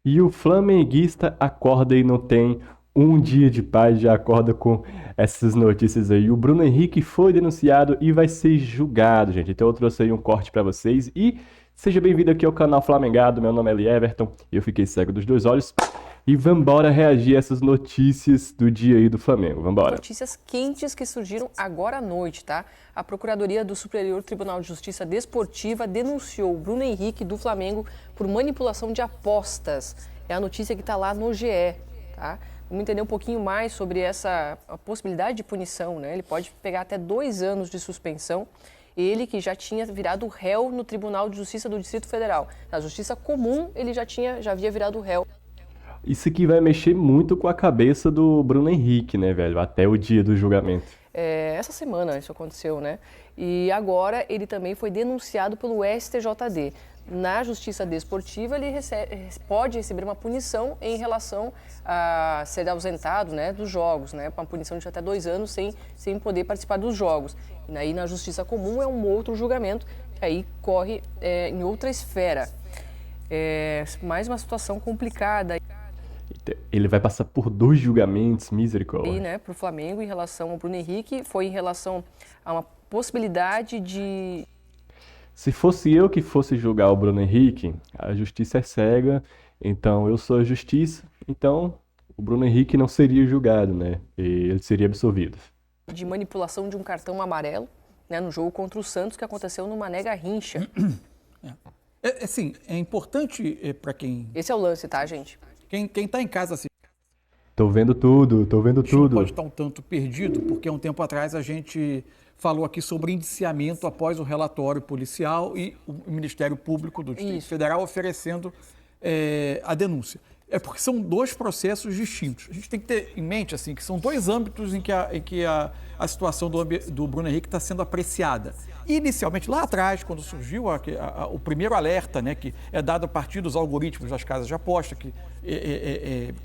E o flamenguista acorda e não tem um dia de paz, já acorda com essas notícias aí. O Bruno Henrique foi denunciado e vai ser julgado, gente. Então eu trouxe aí um corte pra vocês e seja bem-vindo aqui ao canal Flamengado. Meu nome é Eli Everton e eu fiquei cego dos dois olhos. E vambora reagir a essas notícias do dia aí do Flamengo. Vambora. Notícias quentes que surgiram agora à noite, tá? A Procuradoria do Superior Tribunal de Justiça Desportiva denunciou o Bruno Henrique do Flamengo por manipulação de apostas. É a notícia que está lá no GE, tá? Vamos entender um pouquinho mais sobre essa possibilidade de punição, né? Ele pode pegar até 2 anos de suspensão. Ele que já tinha virado réu no Tribunal de Justiça do Distrito Federal. Na Justiça Comum, ele já havia virado réu. Isso aqui vai mexer muito com a cabeça do Bruno Henrique, né, velho? Até o dia do julgamento. Essa semana isso aconteceu, né? E agora ele também foi denunciado pelo STJD. Na Justiça Desportiva, ele pode receber uma punição em relação a ser ausentado, né, dos jogos, né? Uma punição de até 2 anos sem poder participar dos jogos. E aí na Justiça Comum é um outro julgamento, que aí corre em outra esfera. Mais uma situação complicada. Ele vai passar por 2 julgamentos, misericórdia. E, né, para o Flamengo, em relação ao Bruno Henrique, foi em relação a uma possibilidade de... Se fosse eu que fosse julgar o Bruno Henrique, a justiça é cega, então eu sou a justiça, então o Bruno Henrique não seria julgado, né? E ele seria absolvido. De manipulação de um cartão amarelo, né, no jogo contra o Santos, que aconteceu no Mané Garrincha. Assim, é importante para quem... Esse é o lance, tá, gente? Quem está em casa assim, Tô vendo tudo. pode estar um tanto perdido, porque há um tempo atrás a gente falou aqui sobre indiciamento após o relatório policial e o Ministério Público do Distrito Federal oferecendo a denúncia. É porque são 2 processos distintos. A gente tem que ter em mente assim, que são 2 âmbitos em que a situação do Bruno Henrique está sendo apreciada. Inicialmente, lá atrás, quando surgiu o primeiro alerta, né, que é dado a partir dos algoritmos das casas de aposta, que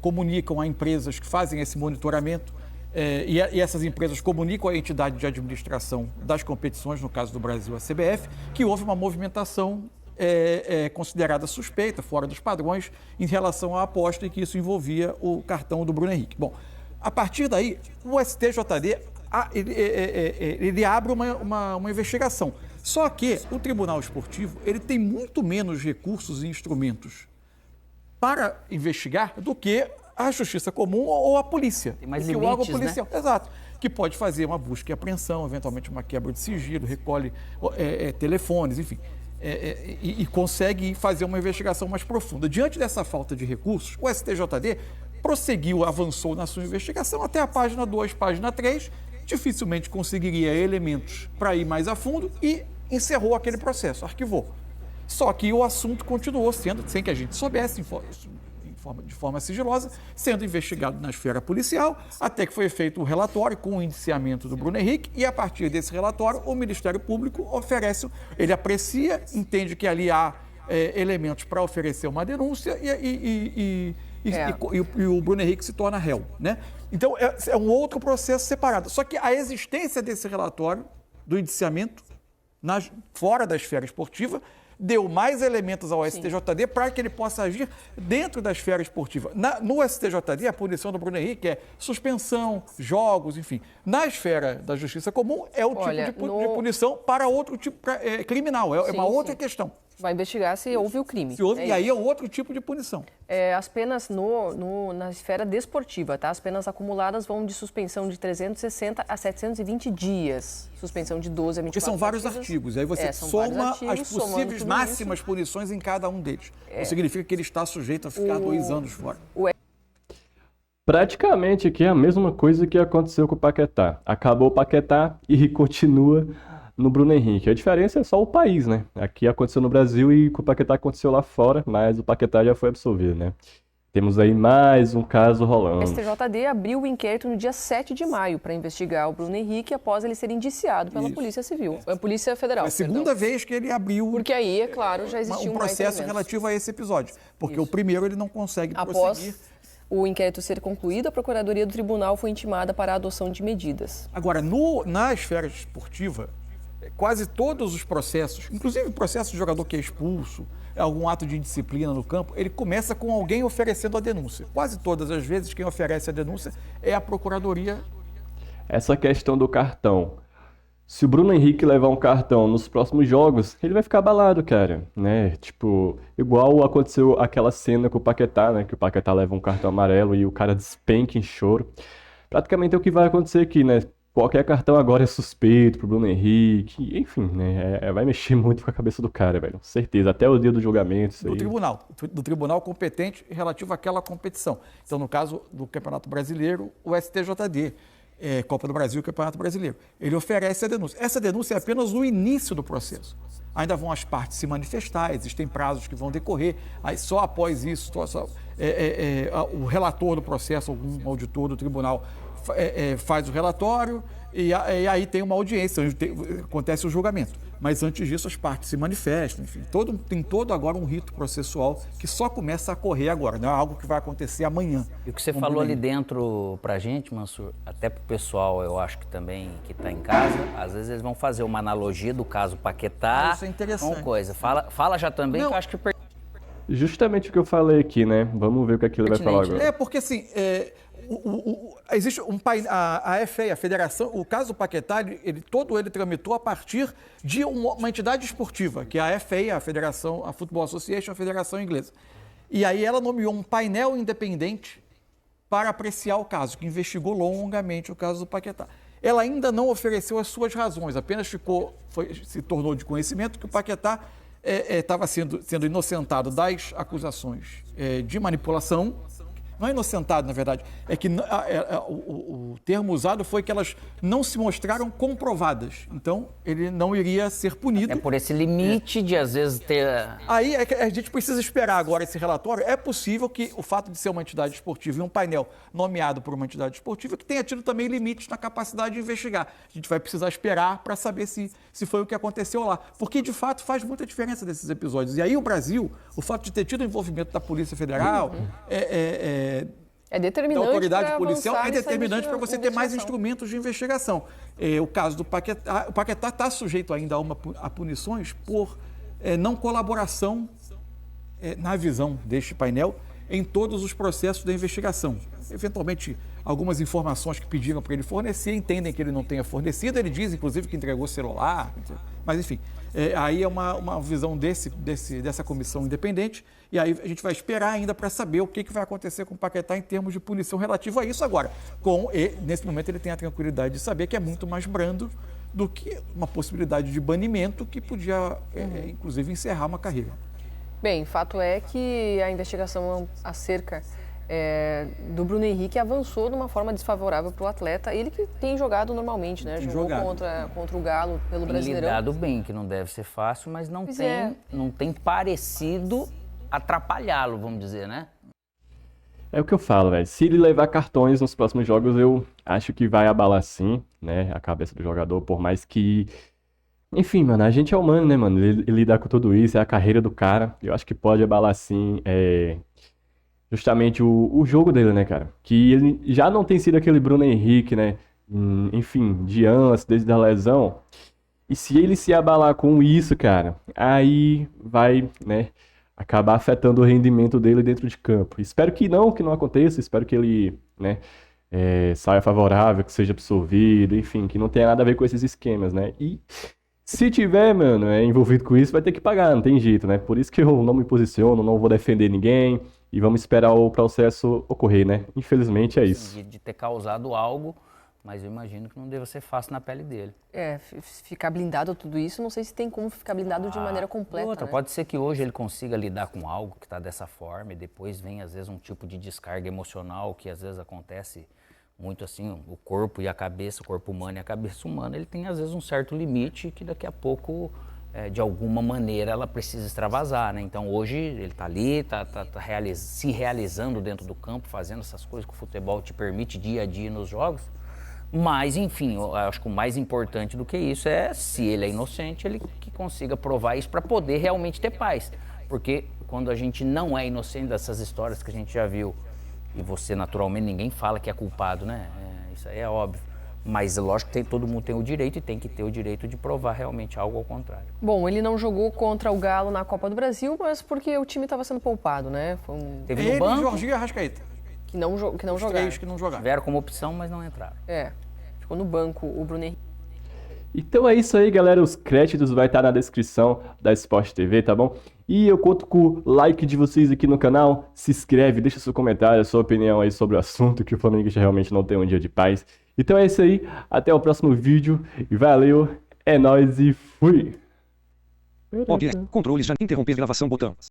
comunicam a empresas que fazem esse monitoramento, e essas empresas comunicam à entidade de administração das competições, no caso do Brasil, a CBF, que houve uma movimentação considerada suspeita, fora dos padrões, em relação à aposta e que isso envolvia o cartão do Bruno Henrique. Bom, a partir daí, o STJD ele abre uma investigação. Só que o Tribunal Esportivo ele tem muito menos recursos e instrumentos para investigar do que a Justiça Comum ou a polícia. Tem mais limites, o órgão policial, né? Exato. Que pode fazer uma busca e apreensão, eventualmente uma quebra de sigilo, recolhe telefones, enfim. E consegue fazer uma investigação mais profunda. Diante dessa falta de recursos, o STJD prosseguiu, avançou na sua investigação até a página 2, página 3, dificilmente conseguiria elementos para ir mais a fundo e encerrou aquele processo, arquivou. Só que o assunto continuou sendo, sem que a gente soubesse, de forma sigilosa, sendo investigado na esfera policial, até que foi feito o relatório com o indiciamento do Bruno Henrique e, a partir desse relatório, o Ministério Público ele aprecia, entende que ali há elementos para oferecer uma denúncia e o Bruno Henrique se torna réu, né? Então, é um outro processo separado. Só que a existência desse relatório, do indiciamento, fora da esfera esportiva, deu mais elementos ao STJD para que ele possa agir dentro da esfera esportiva. No STJD, a punição do Bruno Henrique é suspensão, jogos, enfim. Na esfera da Justiça Comum, é o tipo de punição para outro tipo criminal, é uma outra questão. Vai investigar se houve o crime. E aí é outro tipo de punição. As penas na esfera desportiva, tá? As penas acumuladas vão de suspensão de 360 a 720 dias. Suspensão de 12 a 24 Porque são vários artigos. Aí você soma as possíveis máximas punições em cada um deles. Não significa que ele está sujeito a ficar 2 anos fora. Praticamente aqui é a mesma coisa que aconteceu com o Paquetá. Acabou o Paquetá e continua no Bruno Henrique. A diferença é só o país, né? Aqui aconteceu no Brasil e com o Paquetá aconteceu lá fora, mas o Paquetá já foi absolvido, né? Temos aí mais um caso rolando. O STJD abriu o inquérito no dia 7 de maio para investigar o Bruno Henrique após ele ser indiciado pela Polícia Civil, a Polícia Federal. É a segunda vez que ele abriu... Porque aí, é claro, já existiu um processo relativo a esse episódio. Porque o primeiro ele não consegue prosseguir. O inquérito ser concluído, a Procuradoria do Tribunal foi intimada para a adoção de medidas. Agora, na esfera esportiva, quase todos os processos, inclusive o processo de jogador que é expulso, algum ato de indisciplina no campo, ele começa com alguém oferecendo a denúncia. Quase todas as vezes quem oferece a denúncia é a procuradoria. Essa questão do cartão. Se o Bruno Henrique levar um cartão nos próximos jogos, ele vai ficar abalado, cara, né? Tipo, igual aconteceu aquela cena com o Paquetá, né? Que o Paquetá leva um cartão amarelo e o cara despenca em choro. Praticamente é o que vai acontecer aqui, né? Qualquer cartão agora é suspeito pro Bruno Henrique, enfim, né? Vai mexer muito com a cabeça do cara, velho. Certeza, até o dia do julgamento, isso aí. Do tribunal competente relativo àquela competição. Então, no caso do Campeonato Brasileiro, o STJD. Copa do Brasil e Campeonato Brasileiro. Ele oferece a denúncia. Essa denúncia é apenas o início do processo. Ainda vão as partes se manifestar, existem prazos que vão decorrer, aí só após isso, o relator do processo, algum auditor do tribunal faz o relatório e aí tem uma audiência, onde acontece o julgamento. Mas antes disso as partes se manifestam, enfim, tem todo agora um rito processual que só começa a correr agora, não é algo que vai acontecer amanhã. E o que você falou ali dentro pra gente, Mansur, até pro pessoal, eu acho que também que tá em casa, às vezes eles vão fazer uma analogia do caso Paquetá. Isso é interessante. Com coisa. Fala já também, que eu acho que... Justamente o que eu falei aqui, né? Vamos ver o que aquilo vai falar agora. Porque assim, existe um painel, a FA, a Federação, o caso do Paquetá, ele tramitou a partir de uma entidade esportiva, que é a FA, a Federação, a Football Association, a Federação Inglesa. E aí ela nomeou um painel independente para apreciar o caso, que investigou longamente o caso do Paquetá. Ela ainda não ofereceu as suas razões, apenas se tornou de conhecimento que o Paquetá estava sendo inocentado das acusações de manipulação. Não é inocentado, na verdade, é que o termo usado foi que elas não se mostraram comprovadas. Então, ele não iria ser punido. É por esse limite de, às vezes, ter... Aí é que a gente precisa esperar agora esse relatório. É possível que o fato de ser uma entidade esportiva e um painel nomeado por uma entidade esportiva que tenha tido também limites na capacidade de investigar. A gente vai precisar esperar para saber se foi o que aconteceu lá. Porque, de fato, faz muita diferença desses episódios. E aí o Brasil, o fato de ter tido o envolvimento da Polícia Federal... É determinante da autoridade policial é nessa determinante para você ter mais instrumentos de investigação. O caso do Paquetá, o Paquetá está sujeito ainda a punições por não colaboração, na visão deste painel, em todos os processos da investigação. Eventualmente, algumas informações que pediram para ele fornecer, entendem que ele não tenha fornecido, ele diz, inclusive, que entregou celular, mas enfim, aí é uma visão dessa comissão independente, e aí a gente vai esperar ainda para saber o que vai acontecer com o Paquetá em termos de punição relativa a isso agora. Nesse momento ele tem a tranquilidade de saber que é muito mais brando do que uma possibilidade de banimento que podia, inclusive, encerrar uma carreira. Bem, fato é que a investigação acerca do Bruno Henrique avançou de uma forma desfavorável para o atleta. Ele que tem jogado normalmente, né? Jogou contra o Galo pelo Brasileirão. Tem lidado bem, que não deve ser fácil, mas não tem parecido atrapalhá-lo, vamos dizer, né? É o que eu falo, velho. Se ele levar cartões nos próximos jogos, eu acho que vai abalar sim, né? A cabeça do jogador, por mais que... Enfim, mano, a gente é humano, né, mano? Ele lidar com tudo isso, é a carreira do cara. Eu acho que pode abalar sim, justamente o jogo dele, né, cara? Que ele já não tem sido aquele Bruno Henrique, né? Enfim, de antes, desde a lesão. E se ele se abalar com isso, cara, aí vai, né, acabar afetando o rendimento dele dentro de campo. Espero que não aconteça, espero que ele, né, saia favorável, que seja absolvido, enfim, que não tenha nada a ver com esses esquemas, né? E se tiver, mano, envolvido com isso, vai ter que pagar, não tem jeito, né? Por isso que eu não me posiciono, não vou defender ninguém e vamos esperar o processo ocorrer, né? Infelizmente é isso. De ter causado algo, mas eu imagino que não deva ser fácil na pele dele. Ficar blindado tudo isso, não sei se tem como ficar blindado de maneira completa. Outra, né? Pode ser que hoje ele consiga lidar com algo que está dessa forma e depois vem, às vezes, um tipo de descarga emocional que, às vezes, acontece muito assim, o corpo e a cabeça, o corpo humano e a cabeça humana, ele tem, às vezes, um certo limite que daqui a pouco, de alguma maneira, ela precisa extravasar, né? Então, hoje, ele está ali, se realizando dentro do campo, fazendo essas coisas que o futebol te permite dia a dia nos jogos. Mas, enfim, eu acho que o mais importante do que isso é, se ele é inocente, ele que consiga provar isso para poder realmente ter paz. Porque quando a gente não é inocente dessas histórias que a gente já viu, e você, naturalmente, ninguém fala que é culpado, né? Isso aí é óbvio. Mas lógico que todo mundo tem o direito e tem que ter o direito de provar realmente algo ao contrário. Bom, ele não jogou contra o Galo na Copa do Brasil, mas porque o time estava sendo poupado, né? Foi Teve Ele, no banco, Jorginho e Arrascaeta. que não Os jogaram. três que não jogaram. tiveram como opção, mas não entraram. Ficou no banco o Bruno Henrique. Então é isso aí, galera. Os créditos vai estar na descrição da Sport TV, tá bom? E eu conto com o like de vocês aqui no canal. Se inscreve, deixa seu comentário, sua opinião aí sobre o assunto, que o Flamengo realmente não tem um dia de paz. Então é isso aí. Até o próximo vídeo. E valeu. É nóis e fui! Ok, controles já interromper gravação botão.